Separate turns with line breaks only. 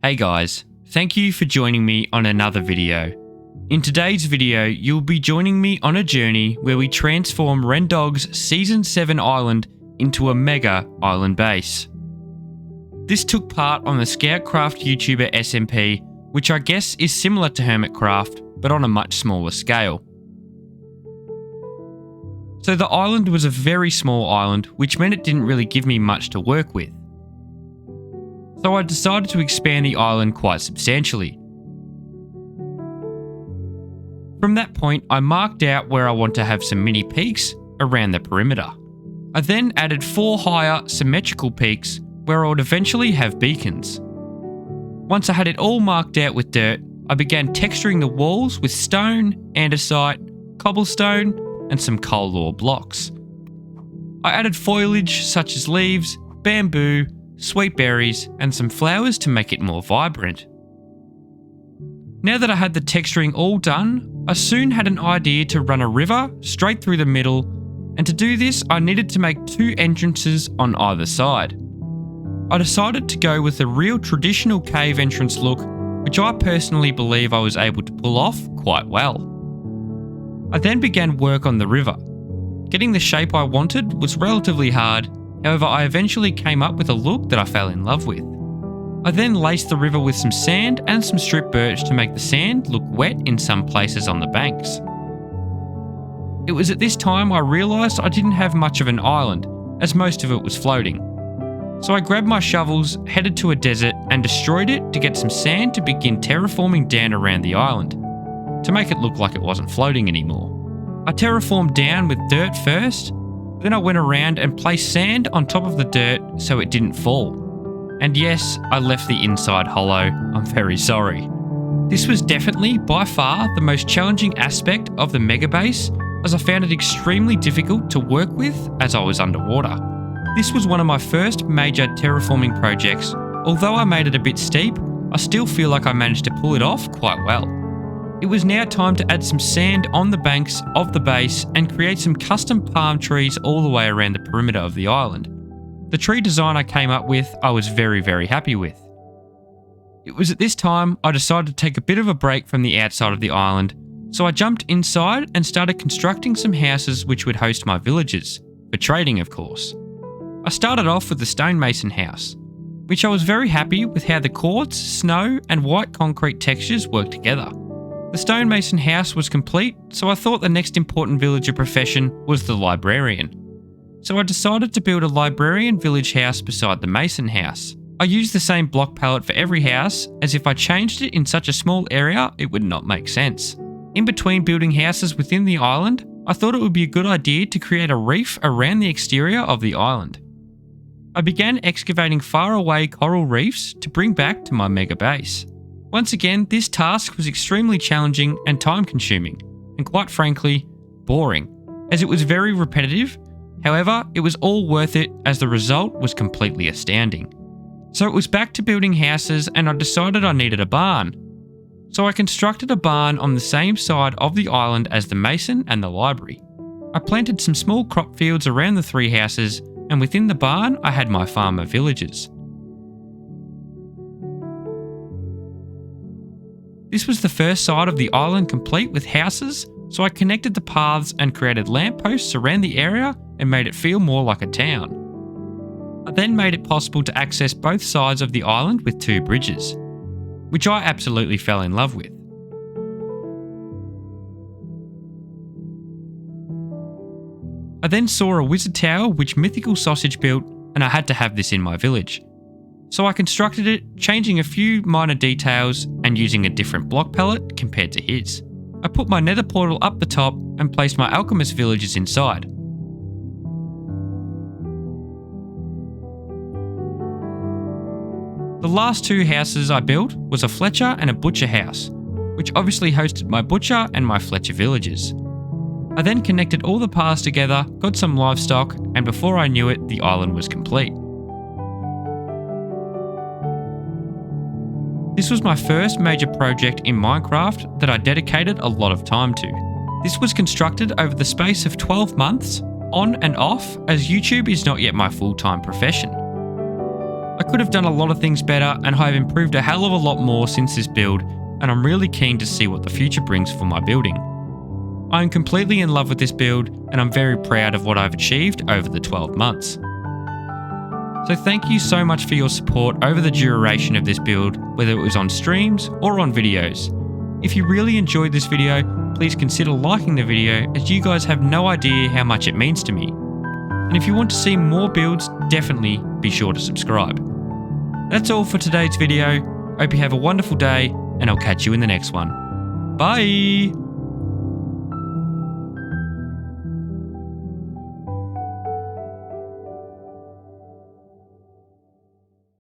Hey guys, thank you for joining me on another video. In today's video, you'll be joining me on a journey where we transform RENDOG'S Season 7 island into a mega island base. This took part on the Scoutcraft YouTuber SMP, which I guess is similar to Hermitcraft, but on a much smaller scale. So the island was a very small island, which meant it didn't really give me much to work with. So I decided to expand the island quite substantially. From that point, I marked out where I want to have some mini peaks around the perimeter. I then added 4 higher symmetrical peaks where I would eventually have beacons. Once I had it all marked out with dirt, I began texturing the walls with stone, andesite, cobblestone, and some coal ore blocks. I added foliage such as leaves, bamboo, sweet berries, and some flowers to make it more vibrant. Now that I had the texturing all done, I soon had an idea to run a river straight through the middle, and to do this I needed to make 2 entrances on either side. I decided to go with a real traditional cave entrance look, which I personally believe I was able to pull off quite well. I then began work on the river. Getting the shape I wanted was relatively hard, however I eventually came up with a look that I fell in love with. I then laced the river with some sand and some strip birch to make the sand look wet in some places on the banks. It was at this time I realised I didn't have much of an island, as most of it was floating. So I grabbed my shovels, headed to a desert and destroyed it to get some sand to begin terraforming down around the island, to make it look like it wasn't floating anymore. I terraformed down with dirt first, then I went around and placed sand on top of the dirt so it didn't fall. And yes, I left the inside hollow, I'm very sorry. This was definitely by far the most challenging aspect of the mega base, as I found it extremely difficult to work with as I was underwater. This was one of my first major terraforming projects. Although I made it a bit steep, I still feel like I managed to pull it off quite well. It was now time to add some sand on the banks of the base and create some custom palm trees all the way around the perimeter of the island. The tree design I came up with, I was very happy with. It was at this time I decided to take a bit of a break from the outside of the island, so I jumped inside and started constructing some houses which would host my villagers, for trading of course. I started off with the stonemason house, which I was very happy with how the quartz, snow and white concrete textures worked together. The stonemason house was complete, so I thought the next important villager profession was the librarian. So I decided to build a librarian village house beside the mason house. I used the same block palette for every house, as if I changed it in such a small area it would not make sense. In between building houses within the island, I thought it would be a good idea to create a reef around the exterior of the island. I began excavating faraway coral reefs to bring back to my mega base. Once again, this task was extremely challenging and time-consuming, and quite frankly, boring, as it was very repetitive. However, it was all worth it as the result was completely astounding. So it was back to building houses and I decided I needed a barn. So I constructed a barn on the same side of the island as the mason and the library. I planted some small crop fields around the 3 houses, and within the barn I had my farmer villagers. This was the first side of the island complete with houses, so I connected the paths and created lampposts around the area and made it feel more like a town. I then made it possible to access both sides of the island with 2 bridges, which I absolutely fell in love with. I then saw a wizard tower which Mythical Sausage built, and I had to have this in my village. So I constructed it, changing a few minor details and using a different block palette compared to his. I put my nether portal up the top and placed my alchemist villagers inside. The last 2 houses I built was a Fletcher and a Butcher house, which obviously hosted my Butcher and my Fletcher villagers. I then connected all the paths together, got some livestock, and before I knew it, the island was complete. This was my first major project in Minecraft that I dedicated a lot of time to. This was constructed over the space of 12 months, on and off, as YouTube is not yet my full-time profession. I could have done a lot of things better, and I have improved a hell of a lot more since this build, and I'm really keen to see what the future brings for my building. I am completely in love with this build, and I'm very proud of what I've achieved over the 12 months. So thank you so much for your support over the duration of this build, whether it was on streams or on videos. If you really enjoyed this video, please consider liking the video, as you guys have no idea how much it means to me. And if you want to see more builds, definitely be sure to subscribe. That's all for today's video. Hope you have a wonderful day, and I'll catch you in the next one. Bye!